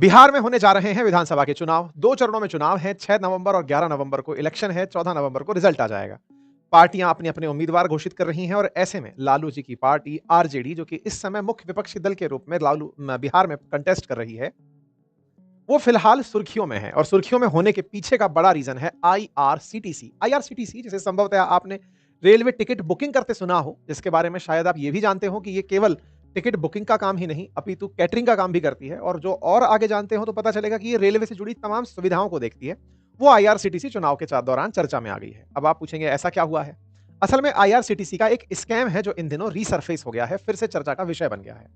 बिहार में होने जा रहे हैं विधानसभा के चुनाव। 2 चरणों में चुनाव है। 6 नवंबर और 11 नवंबर को इलेक्शन है। 14 नवंबर को रिजल्ट आ जाएगा। पार्टियां अपने-अपने उम्मीदवार घोषित कर रही हैं और ऐसे में लालू जी की पार्टी आरजेडी, जो कि इस समय मुख्य विपक्षी दल के रूप में बिहार में कंटेस्ट कर रही है, वो फिलहाल सुर्खियों में है और सुर्खियों में होने के पीछे का बड़ा रीजन है आईआरसीटीसी। आईआरसीटीसी जिसे संभवतः आपने रेलवे टिकट बुकिंग करते सुना हो, जिसके बारे में शायद आप ये भी जानते हो कि ये केवल टिकट बुकिंग का काम ही नहीं, अपितु कैटरिंग का काम भी करती है। और जो और आगे जानते हो तो पता चलेगा कि ये रेलवे से जुड़ी तमाम सुविधाओं को देखती है। वो आईआरसीटीसी चुनाव के दौरान चर्चा में आ गई है। अब आप पूछेंगे ऐसा क्या हुआ है? असल में आईआरसीटीसी का एक स्कैम है जो इन दिनों रीसरफेस हो गया है, फिर से चर्चा का विषय बन गया है,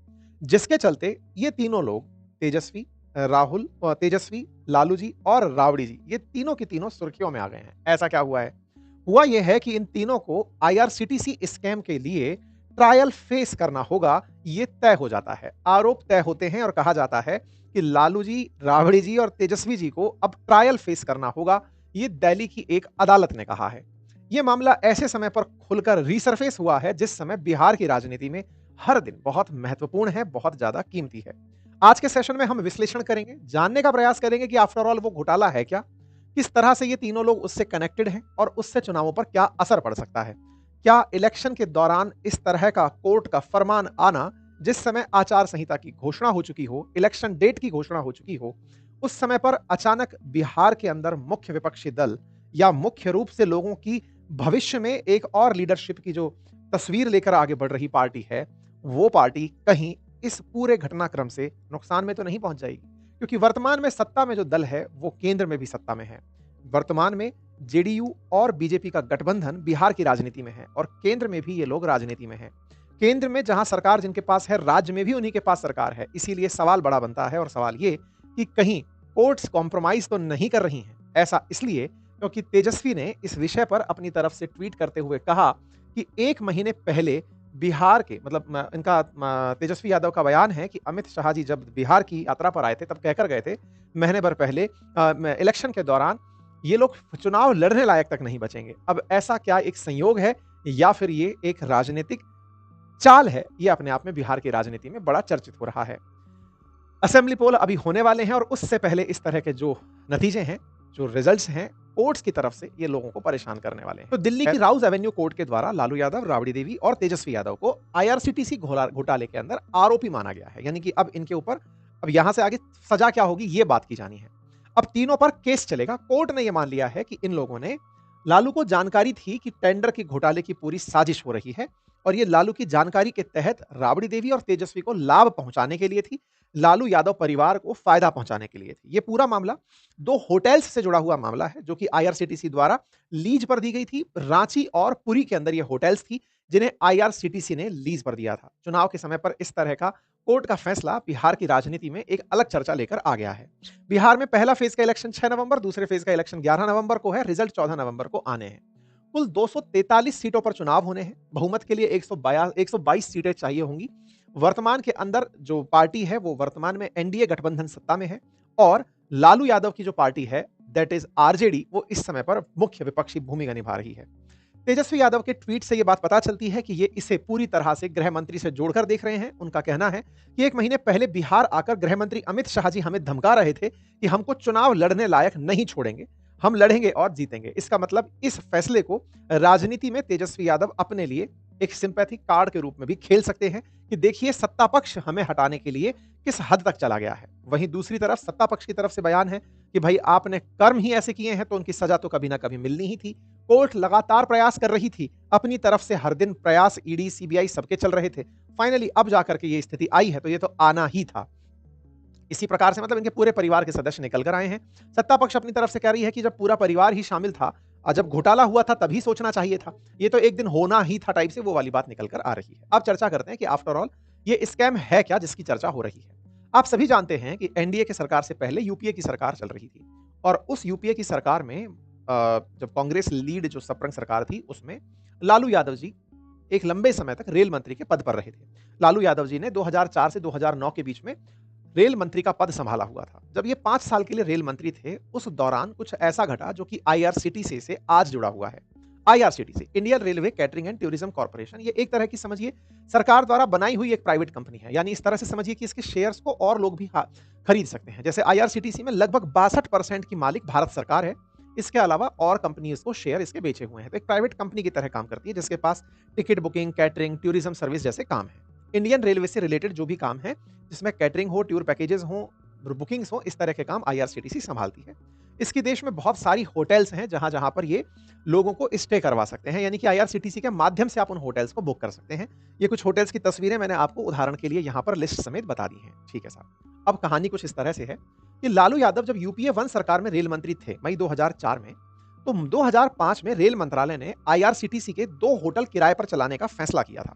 जिसके चलते ये तीनों लोग तेजस्वी, तेजस्वी, लालू जी और राबड़ी जी, ये तीनों की तीनों सुर्खियों में आ गए हैं। ऐसा क्या हुआ है? हुआ ये है कि इन तीनों को आईआरसीटीसी स्कैम के लिए ट्रायल फेस करना होगा, ये तय हो जाता है। आरोप तय होते हैं और कहा जाता है कि लालू जी, राबड़ी जी और तेजस्वी जी को अब ट्रायल फेस करना होगा, ये दिल्ली की एक अदालत ने कहा है। ये मामला ऐसे समय पर खुलकर रीसरफेस हुआ है जिस समय बिहार की राजनीति में हर दिन बहुत महत्वपूर्ण है, बहुत ज्यादा कीमती है। आज के सेशन में हम विश्लेषण करेंगे, जानने का प्रयास करेंगे कि आफ्टर ऑल वो घोटाला है क्या, किस तरह से ये तीनों लोग उससे कनेक्टेड हैं और उससे चुनावों पर क्या असर पड़ सकता है। क्या इलेक्शन के दौरान इस तरह का कोर्ट का फरमान आना, जिस समय आचार संहिता की घोषणा हो चुकी हो, इलेक्शन डेट की घोषणा हो चुकी हो, उस समय पर अचानक बिहार के अंदर मुख्य विपक्षी दल या मुख्य रूप से लोगों की भविष्य में एक और लीडरशिप की जो तस्वीर लेकर आगे बढ़ रही पार्टी है, वो पार्टी कहीं इस पूरे घटनाक्रम से नुकसान में तो नहीं पहुंच जाएगी? क्योंकि वर्तमान में सत्ता में जो दल है वो केंद्र में भी सत्ता में है। वर्तमान में जेडीयू और बीजेपी का गठबंधन बिहार की राजनीति में है और केंद्र में भी ये लोग राजनीति में हैं। केंद्र में जहां सरकार जिनके पास है, राज्य में भी उन्हीं के पास सरकार है। इसीलिए सवाल बड़ा बनता है और सवाल ये कि कहीं कोर्ट्स कॉम्प्रोमाइज तो नहीं कर रही हैं। ऐसा इसलिए क्योंकि तेजस्वी ने इस विषय पर अपनी तरफ से ट्वीट करते हुए कहा कि 1 महीने पहले बिहार के तेजस्वी यादव का बयान है कि अमित शाह जी जब बिहार की यात्रा पर आए थे तब कहकर गए थे महीने भर पहले इलेक्शन के दौरान ये लोग चुनाव लड़ने लायक तक नहीं बचेंगे। अब ऐसा क्या एक संयोग है या फिर ये एक राजनीतिक चाल है? ये अपने आप में बिहार की राजनीति में बड़ा चर्चित हो रहा है। असेंबली पोल अभी होने वाले हैं और उससे पहले इस तरह के जो नतीजे हैं, जो रिजल्ट्स हैं, कोर्ट्स की तरफ से ये लोगों को परेशान करने वाले हैं। तो दिल्ली की राउज एवेन्यू कोर्ट के द्वारा लालू यादव, राबड़ी देवी और तेजस्वी यादव को आईआरसीटीसी घोटाले के अंदर आरोपी माना गया है। यानी कि अब इनके ऊपर अब यहां से आगे सजा क्या होगी, ये बात की जानी है। अब तीनों पर केस चलेगा। कोर्ट ने यह मान लिया है कि इन लोगों ने लालू को जानकारी थी कि टेंडर के घोटाले की पूरी साजिश हो रही है और ये लालू की जानकारी के तहत राबड़ी देवी और तेजस्वी को लाभ पहुंचाने के लिए थी, लालू यादव परिवार को फायदा पहुंचाने के लिए थी। ये पूरा मामला 2 होटल्स से जुड़ा हुआ मामला है जो कि आईआरसीटीसी द्वारा लीज पर दी गई थी। रांची और पुरी के अंदर ये होटल्स थी जिन्हें आईआरसीटीसी ने लीज पर दिया था। चुनाव के समय पर इस तरह का कोर्ट का फैसला बिहार की राजनीति में एक अलग चर्चा लेकर आ गया है। बिहार में पहला फेज का इलेक्शन 6 नवंबर, दूसरे फेज का इलेक्शन 11 नवंबर को है, रिजल्ट 14 नवंबर को आने हैं। कुल 243 सीटों पर चुनाव होने हैं। बहुमत के लिए 122 सीटें चाहिए होंगी। वर्तमान के अंदर जो पार्टी है वो वर्तमान में एनडीए गठबंधन सत्ता में है और लालू यादव की जो पार्टी है दैट इज आरजेडी, वो इस समय पर मुख्य विपक्षी भूमिका निभा रही है। तेजस्वी यादव के ट्वीट से यह बात पता चलती है कि ये इसे पूरी तरह से गृह मंत्री से जोड़कर देख रहे हैं। उनका कहना है कि 1 महीने पहले बिहार आकर गृह मंत्री अमित शाह जी हमें धमका रहे थे कि हमको चुनाव लड़ने लायक नहीं छोड़ेंगे, हम लड़ेंगे और जीतेंगे। इसका मतलब इस फैसले को राजनीति में तेजस्वी यादव अपने लिए एक सिंपैथी कार्ड के रूप में भी खेल सकते हैं कि देखिए सत्ता पक्ष हमें हटाने के लिए किस हद तक चला गया है। वहीं दूसरी तरफ सत्ता पक्ष की तरफ से बयान है कि भाई आपने कर्म ही ऐसे किए हैं तो उनकी सजा तो कभी ना कभी मिलनी ही थी। कोर्ट लगातार प्रयास कर रही थी, अपनी तरफ से हर दिन प्रयास ईडी सीबीआई सबके चल रहे थे। फाइनली अब जाकर के ये स्थिति आई है तो ये तो आना ही था। इसी प्रकार से मतलब इनके पूरे परिवार के सदस्य निकल कर आए हैं। सत्ता पक्ष अपनी तरफ से कह रही है कि जब पूरा परिवार ही शामिल था और जब घोटाला हुआ था तभी सोचना चाहिए था, ये तो एक दिन होना ही था टाइप से वो वाली बात निकल कर आ रही है। अब चर्चा करते हैं कि आफ्टर ऑल ये स्कैम है क्या जिसकी चर्चा हो रही है। आप सभी जानते हैं कि एनडीए की सरकार से पहले यूपीए की सरकार चल रही थी और उस यूपीए की सरकार में जब कांग्रेस लीड जो सपरंग सरकार थी उसमें लालू यादव जी एक लंबे समय तक रेल मंत्री के पद पर रहे थे। लालू यादव जी ने 2004 से 2009 के बीच में रेल मंत्री का पद संभाला हुआ था। जब ये 5 साल के लिए रेल मंत्री थे, उस दौरान कुछ ऐसा घटा जो कि आईआरसीटीसी से आज जुड़ा हुआ है। IRCTC, Indian railway catering and tourism corporation, ये एक तरह की समझिए सरकार द्वारा बनाई हुई एक प्राइवेट कंपनी है। यानी इस तरह से समझिए कि इसके शेयर्स को और लोग भी खरीद सकते हैं। जैसे आईआरसीटीसी में लगभग 62% की मालिक भारत सरकार है। इसके अलावा और कंपनी इसको शेयर इसके बेचे हुए हैं। तो एक प्राइवेट कंपनी की तरह काम करती है, जिसके पास ticket booking, catering, tourism service जैसे काम है। इंडियन रेलवे से रिलेटेड जो भी काम है, जिसमें कैटरिंग हो, टूर पैकेजेस हो, बुकिंग्स हो, इस तरह के काम आईआरसीटीसी संभालती है। इसकी देश में बहुत सारी होटल्स हैं जहां पर ये लोगों को स्टे करवा सकते हैं। यानी कि आईआरसीटीसी के माध्यम से आप उन होटल्स को बुक कर सकते हैं। ये कुछ होटल्स की तस्वीरें मैंने आपको उदाहरण के लिए यहां पर लिस्ट समेत बता दी हैं। ठीक है साहब। अब कहानी कुछ इस तरह से है कि लालू यादव जब यूपीए 1 सरकार में रेल मंत्री थे मई 2004 में, तो 2005 में रेल मंत्रालय ने आईआरसीटीसी के 2 होटल किराए पर चलाने का फैसला किया था।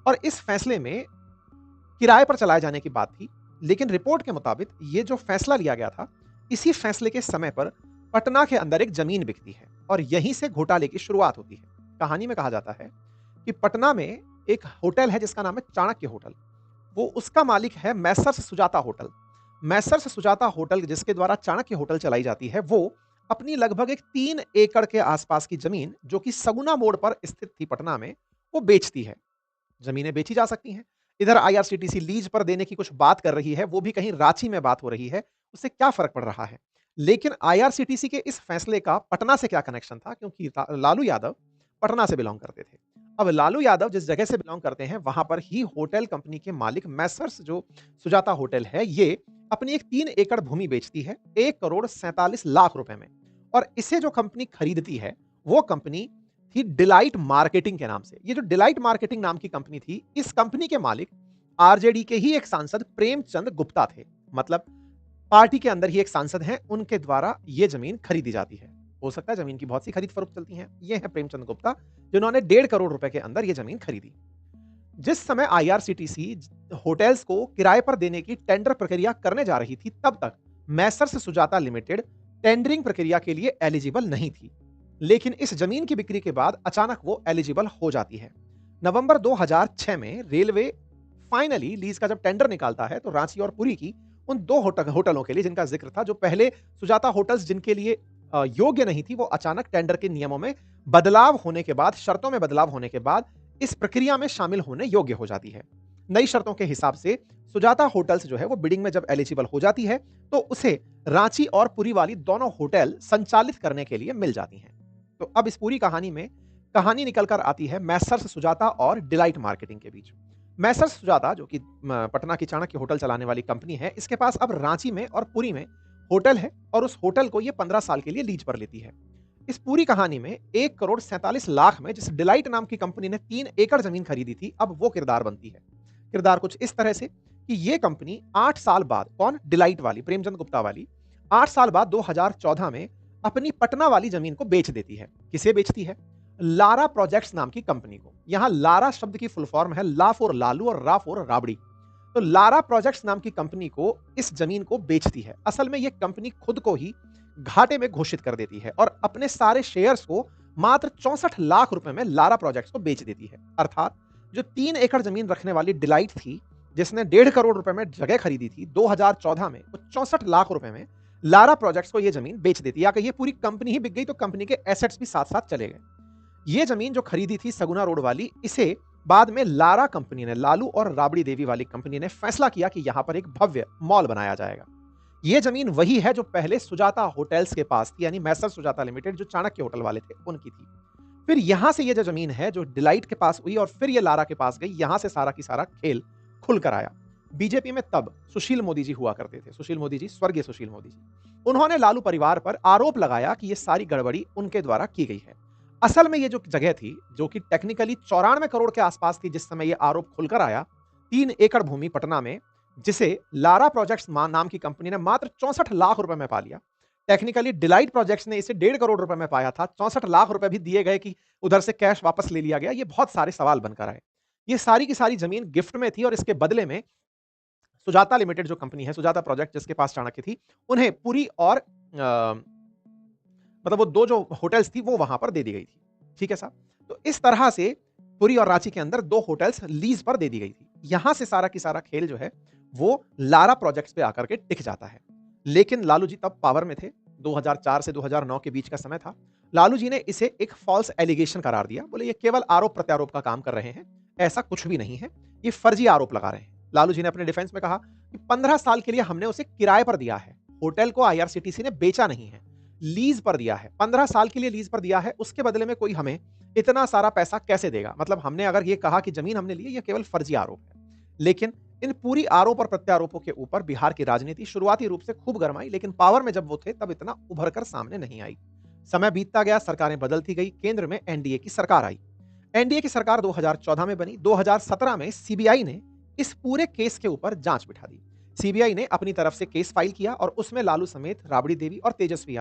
और इस फैसले में किराए पर चलाए जाने की बात थी, लेकिन रिपोर्ट के मुताबिक ये जो फैसला लिया गया था, इसी फैसले के समय पर पटना के अंदर एक जमीन बिकती है और यहीं से घोटाले की शुरुआत होती है। कहानी में कहा जाता है कि पटना में एक होटल है जिसका नाम है चाणक्य होटल। वो उसका मालिक है Messrs Sujata hotel. Messrs Sujata hotel जिसके द्वारा चाणक्य होटल चलाई जाती है, वो अपनी लगभग एक 3 एकड़ के आसपास की जमीन, जो कि सगुना मोड़ पर स्थित थी पटना में, वो बेचती है। जमीनें बेची जा सकती हैं। इधर आईआरसीटीसी लीज पर देने की कुछ बात कर रही है, वो भी कहीं रांची में बात हो रही है, उससे क्या फर्क पड़ रहा है? लेकिन आईआरसीटीसी के इस फैसले का पटना से क्या कनेक्शन था? क्योंकि लालू यादव पटना से बिलोंग करते थे। अब लालू यादव जिस जगह से बिलोंग करते हैं, वहां पर ही होटल कंपनी के मालिक मैसर्स जो सुजाता होटल है, ये अपनी एक 3 एकड़ भूमि बेचती है 1 करोड़ 47 लाख रुपए में। और इसे जो कंपनी खरीदती है, वो कंपनी थी डिलाइट मार्केटिंग के नाम से। ये जो डिलाइट मार्केटिंग नाम की कंपनी थी, इस कंपनी के मालिक आरजेडी के ही एक सांसद प्रेमचंद गुप्ता थे। मतलब पार्टी के अंदर ही एक सांसद हैं, उनके द्वारा ये जमीन खरीदी जाती है। हो सकता है जमीन की बहुत सी खरीद फरोख्त चलती हैं। ये है प्रेमचंद गुप्ता, जिन्होंने 1.5 करोड़ रुपए के अंदर ये जमीन खरीदी। जिस समय आईआरसीटीसी होटल्स को किराए पर देने की टेंडर प्रक्रिया करने जा रही थी, तब तक मैसर्स सुजाता लिमिटेड टेंडरिंग प्रक्रिया के लिए एलिजिबल नहीं थी। लेकिन इस जमीन की बिक्री के बाद अचानक वो एलिजिबल हो जाती है। नवंबर 2006 में रेलवे फाइनली लीज का जब टेंडर निकालता है, तो रांची और पुरी की उन 2 होटलों के लिए जिनका जिक्र था, जो पहले सुजाता होटल्स जिनके लिए योग्य नहीं थी, वो अचानक टेंडर के नियमों में बदलाव होने के बाद, शर्तों में बदलाव होने के बाद इस प्रक्रिया में शामिल होने योग्य हो जाती है। नई शर्तों के हिसाब से सुजाता होटल्स जो है वो बिडिंग में जब एलिजिबल हो जाती है, तो उसे रांची और पुरी वाली दोनों होटल संचालित करने के लिए मिल जाती हैं। तो अब इस पूरी कहानी में कहानी निकल कर आती है मैसर्स सुजाता और डिलाइट मार्केटिंग के बीच। मैसर्स सुजाता जो कि पटना की चाणक्य होटल चलाने वाली कंपनी है, इसके पास अब रांची में और पुरी में होटल है और उस होटल को ये 15 साल के लिए लीज पर लेती है। इस पूरी कहानी में 1 करोड़ 47 लाख में जिस डिलाइट नाम की कंपनी ने 3 एकड़ जमीन खरीदी थी, अब वो किरदार बनती है। किरदार कुछ इस तरह से कि ये कंपनी 8 साल बाद, कौन? डिलाइट वाली, प्रेमचंद गुप्ता वाली, 8 साल बाद 2014 में अपनी पटना वाली जमीन को बेच देती है। किसे बेचती है? लारा प्रोजेक्ट्स नाम की कंपनी को। यहां लारा शब्द की फुल फॉर्म है ला फॉर लालू और रा फॉर राबड़ी। तो लारा प्रोजेक्ट्स नाम की कंपनी को इस जमीन को बेचती है। असल में यह कंपनी खुद को ही घाटे में घोषित कर देती है और अपने सारे शेयर्स को मात्र 64 लाख रुपए में लारा प्रोजेक्ट्स को बेच देती है। अर्थात जो 3 एकड़ जमीन रखने वाली डिलाइट थी, जिसने 1.5 करोड़ रुपए में जगह खरीदी थी 2014 में, वो 64 लाख रुपए में लारा प्रोजेक्ट्स को यह जमीन बेच देती है। या कहिए पूरी कंपनी ही बिक गई, तो कंपनी के एसेट्स भी साथ साथ चले गए। ये जमीन जो खरीदी थी सगुना रोड वाली, इसे बाद में लारा कंपनी ने, लालू और राबड़ी देवी वाली कंपनी ने फैसला किया कि यहां पर एक भव्य मॉल बनाया जाएगा। यह जमीन वही है जो पहले सुजाता होटल्स के पास थी, यानी मैसर सुजाता लिमिटेड जो चाणक्य होटल वाले थे उनकी थी। फिर यहां से यह जो जमीन है जो डिलाइट के पास हुई और फिर यह लारा के पास गई, यहां से सारा की सारा खेल खुलकर आया। बीजेपी में तब सुशील मोदी जी हुआ करते थे। सुशील मोदी जी, स्वर्गीय सुशील मोदी जी, उन्होंने लालू परिवार पर आरोप लगाया कि यह सारी गड़बड़ी उनके द्वारा की गई है। असल में ये जो जगह थी, जो कि टेक्निकली 94 करोड़ के आसपास थी जिस समय ये आरोप खुलकर आया, 3 एकड़ भूमि पटना में, जिसे लारा प्रोजेक्ट्स नाम की कंपनी ने मात्र 64 लाख रुपए में पा लिया। टेक्निकली डिलाइट प्रोजेक्ट्स ने इसे 1.5 करोड़ रुपए में पाया था। 64 लाख रुपए भी दिए गए कि उधर से कैश वापस ले लिया गया। ये बहुत सारे सवाल बनकर आए। ये सारी की सारी जमीन गिफ्ट में थी और इसके बदले में सुजाता लिमिटेड जो कंपनी है, सुजाता प्रोजेक्ट जिसके पास चाणक्य थी, उन्हें पूरी और मतलब वो 2 जो होटल्स थी वो वहां पर दे दी गई थी। ठीक है साहब। तो इस तरह से पुरी और रांची के अंदर 2 होटल्स लीज पर दे दी गई थी। यहां से सारा की सारा खेल जो है वो लारा प्रोजेक्ट्स पे आकर के टिक जाता है। लेकिन लालू जी तब पावर में थे। 2004 से 2009 के बीच का समय था। लालू जी ने इसे एक फॉल्स एलिगेशन करार दिया। बोले ये केवल आरोप प्रत्यारोप का काम कर रहे हैं, ऐसा कुछ भी नहीं है, ये फर्जी आरोप लगा रहे हैं। लालू जी ने अपने डिफेंस में कहा कि 15 साल के लिए हमने उसे किराए पर दिया है, होटल को आईआरसीटीसी ने बेचा नहीं है, लीज पर दिया है, 15 साल के लिए लीज पर दिया है, उसके बदले में कोई हमें इतना सारा पैसा कैसे देगा? मतलब हमने अगर ये कहा कि जमीन हमने ली है, ये केवल फर्जी आरोप है। लेकिन इन पूरी आरोप और प्रत्यारोपों के ऊपर बिहार की राजनीति शुरुआती रूप से खूब गरमाई, लेकिन पावर में जब वो थे तब इतना उभर कर सामने नहीं आई। समय बीतता गया, सरकारें बदलती गई, केंद्र में एनडीए की सरकार आई। एनडीए की सरकार 2014 में बनी। 2017 में सीबीआई ने इस पूरे केस के ऊपर जांच बिठा दी। सीबीआई ने अपनी तरफ से केस फाइल किया और उसमें लालू समेत राबड़ी देवी और तेजस्वी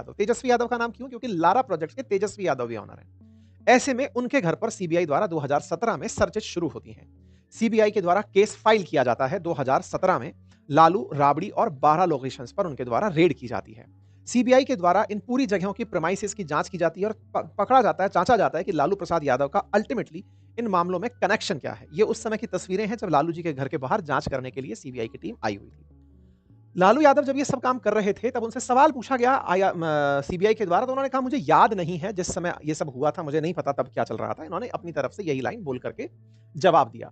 यादव का नाम क्यों? क्योंकि लारा प्रोजेक्ट के तेजस्वी यादव भी ऑनर हैं। ऐसे में उनके घर पर सीबीआई द्वारा 2017 में सर्चेज शुरू होती हैं। सीबीआई के द्वारा केस फाइल किया जाता है। 2017 में लालू, राबड़ी और 12 लोकेशंस पर उनके द्वारा रेड की जाती है। सीबीआई के द्वारा इन पूरी जगहों की प्रेमाइसेस की जांच की जाती है और पकड़ा जाता है, जांचा जाता है कि लालू प्रसाद यादव का अल्टीमेटली इन मामलों में कनेक्शन क्या है। ये उस समय की तस्वीरें हैं जब लालू जी के घर के बाहर जांच करने के लिए सीबीआई की टीम आई हुई थी। लालू यादव जब ये सब काम कर रहे थे तब उनसे सवाल पूछा गया सीबीआई के द्वारा, तो उन्होंने कहा मुझे याद नहीं है जिस समय ये सब हुआ था, मुझे नहीं पता तब क्या चल रहा था। इन्होंने अपनी तरफ से यही लाइन बोल करके जवाब दिया।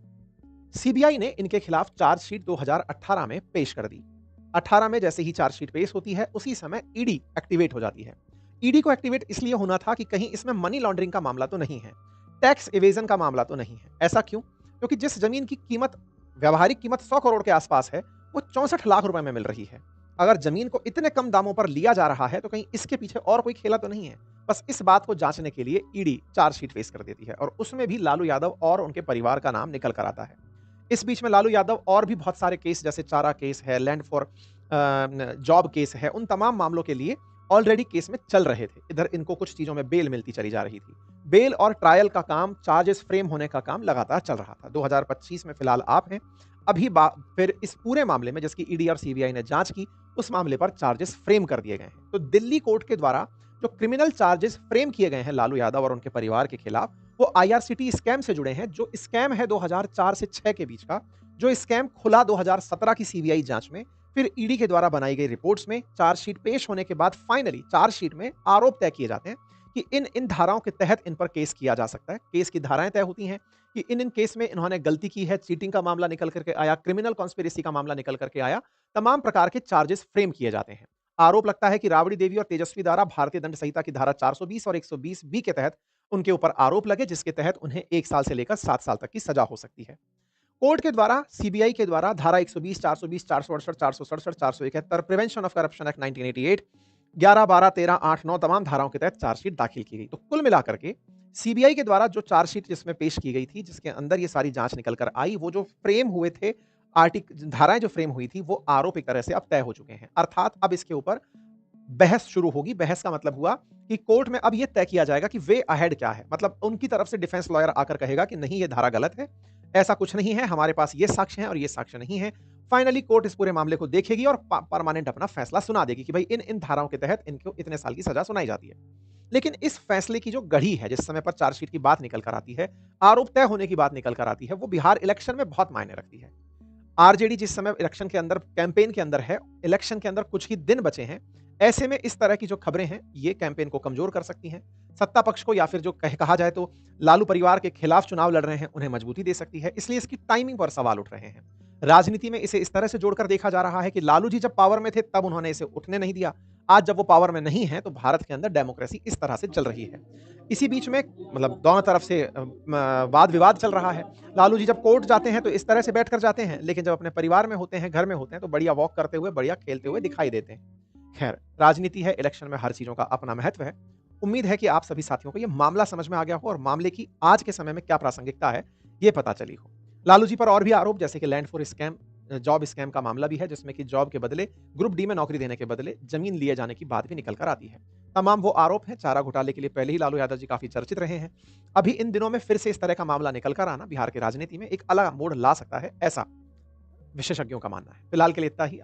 सीबीआई ने इनके खिलाफ चार्जशीट 2018 में पेश कर दी। 18 में जैसे ही चार्जशीट पेश होती है उसी समय ईडी एक्टिवेट हो जाती है। ईडी को एक्टिवेट इसलिए होना था कि कहीं इसमें मनी लॉन्ड्रिंग का मामला तो नहीं है, टैक्स इवेजन का मामला तो नहीं है। ऐसा क्यों? क्योंकि जिस जमीन की कीमत, व्यावहारिक कीमत 100 करोड़ के आसपास है, वो 64 लाख रुपए में मिल रही है। अगर जमीन को इतने कम दामों पर लिया जा रहा है तो कहीं इसके पीछे और कोई खेला तो नहीं है। बस इस बात को जांचने के लिए ईडी चार्जशीट पेश कर देती है और उसमें भी लालू यादव और उनके परिवार का नाम निकल कर आता है। इस बीच में लालू यादव और भी बहुत सारे केस, जैसे चारा केस है, लैंड फॉर जॉब केस है, उन तमाम मामलों के लिए ऑलरेडी केस में चल रहे थे। इधर इनको कुछ चीजों में बेल मिलती चली जा रही थी। बेल और ट्रायल का काम, चार्जेस फ्रेम होने का काम लगातार चल रहा था। 2025 में फिलहाल आप हैं। अभी फिर इस पूरे मामले में जिसकी ईडी और सीबीआई ने जांच की, उस मामले पर चार्जेस फ्रेम कर दिए गए हैं। तो दिल्ली कोर्ट के द्वारा जो क्रिमिनल चार्जेस फ्रेम किए गए हैं लालू यादव और उनके परिवार के खिलाफ, वो आईआरसीटी स्कैम से जुड़े हैं। जो स्कैम है 2004 से 6 के बीच का, जो स्कैम खुला 2017 की सीबीआई जांच में, फिर ईडी के द्वारा बनाई गई रिपोर्ट्स में, चार्जशीट पेश होने के बाद फाइनली चार्जशीट में आरोप तय किए जाते हैं कि इन इन धाराओं के तहत इन पर केस किया जा सकता है। केस की धाराएं तय होती हैं कि इन केस में इन्होंने गलती की है, चीटिंग का मामला निकल करके आया, क्रिमिनल कॉन्स्पिरेसी का मामला निकल करके आया, तमाम प्रकार के चार्जेस फ्रेम किए जाते हैं। आरोप लगता है कि राबड़ी देवी और तेजस्वी द्वारा भारतीय दंड संहिता की धारा 420 और 120 बी के तहत उनके ऊपर आरोप लगे, जिसके तहत उन्हें 1 साल से लेकर 7 साल तक की सजा हो सकती है। कोर्ट के द्वारा, सीबीआई के द्वारा धारा 120, 420, 468, 467, 471, प्रिवेंशन ऑफ करप्शन एक्ट 1988, 11, 12, 13, 8, 9 तमाम धाराओं के तहत चार्जशीट दाखिल की गई। तो कुल मिलाकर के सीबीआई के द्वारा जो चार्जशीट जिसमें पेश की गई थी, जिसके अंदर ये सारी जांच निकल कर आई, वो जो फ्रेम हुए थे, धाराएं जो फ्रेम हुई थी, वो आरोप एक तरह से अब तय हो चुके हैं। अर्थात अब इसके ऊपर बहस शुरू होगी। बहस का मतलब हुआ कि कोर्ट में अब यह तय किया जाएगा कि वे अहेड क्या है। मतलब उनकी तरफ से डिफेंस लॉयर आकर कहेगा कि नहीं, ये धारा गलत है, ऐसा कुछ नहीं है, हमारे पास ये साक्ष्य हैं और ये साक्ष्य नहीं है। फाइनली कोर्ट इस पूरे मामले को देखेगी और परमानेंट अपना फैसला सुना देगी कि भाई इन इन धाराओं के तहत इनको इतने साल की सजा सुनाई जाती है। लेकिन इस फैसले की जो गढ़ी है, जिस समय पर चार्जशीट की बात निकल कर आती है, आरोप तय होने की बात निकल कर आती है, वो बिहार इलेक्शन में बहुत मायने रखती है। आरजेडी जिस समय इलेक्शन के अंदर, कैंपेन के अंदर है, इलेक्शन के अंदर कुछ ही दिन बचे हैं, ऐसे में इस तरह की जो खबरें हैं, ये कैंपेन को कमजोर कर सकती हैं। सत्ता पक्ष को, या फिर जो कहा जाए तो लालू परिवार के खिलाफ चुनाव लड़ रहे हैं, उन्हें मजबूती दे सकती है। इसलिए इसकी टाइमिंग पर सवाल उठ रहे हैं। राजनीति में इसे इस तरह से जोड़कर देखा जा रहा है कि लालू जी जब पावर में थे तब उन्होंने इसे उठने नहीं दिया। आज जब वो पावर में नहीं है तो भारत के अंदर डेमोक्रेसी इस तरह से चल रही है। इसी बीच में मतलब दोनों तरफ से वाद विवाद चल रहा है। लालू जी जब कोर्ट जाते हैं तो इस तरह से बैठकर जाते हैं, लेकिन जब अपने परिवार में होते हैं, घर में होते हैं, तो बढ़िया वॉक करते हुए, बढ़िया खेलते हुए दिखाई देते हैं। खैर, राजनीति है, इलेक्शन में हर चीजों का अपना महत्व है। उम्मीद है कि आप सभी साथियों को यह मामला समझ में आ गया हो और मामले की आज के समय में क्या प्रासंगिकता है, ये पता चली हो। लालू जी पर और भी आरोप, जैसे कि land for scam, job scam का मामला भी है, जिसमें कि जॉब के बदले, ग्रुप डी में नौकरी देने के बदले जमीन लिए जाने की बात भी निकल कर आती है। तमाम वो आरोप हैं। चारा घोटाले के लिए पहले ही लालू यादव जी काफी चर्चित रहे हैं। अभी इन दिनों में फिर से इस तरह का मामला निकल कर आना बिहार की राजनीति में एक अलग मोड़ ला सकता है, ऐसा विशेषज्ञों का मानना है। फिलहाल के लिए इतना ही।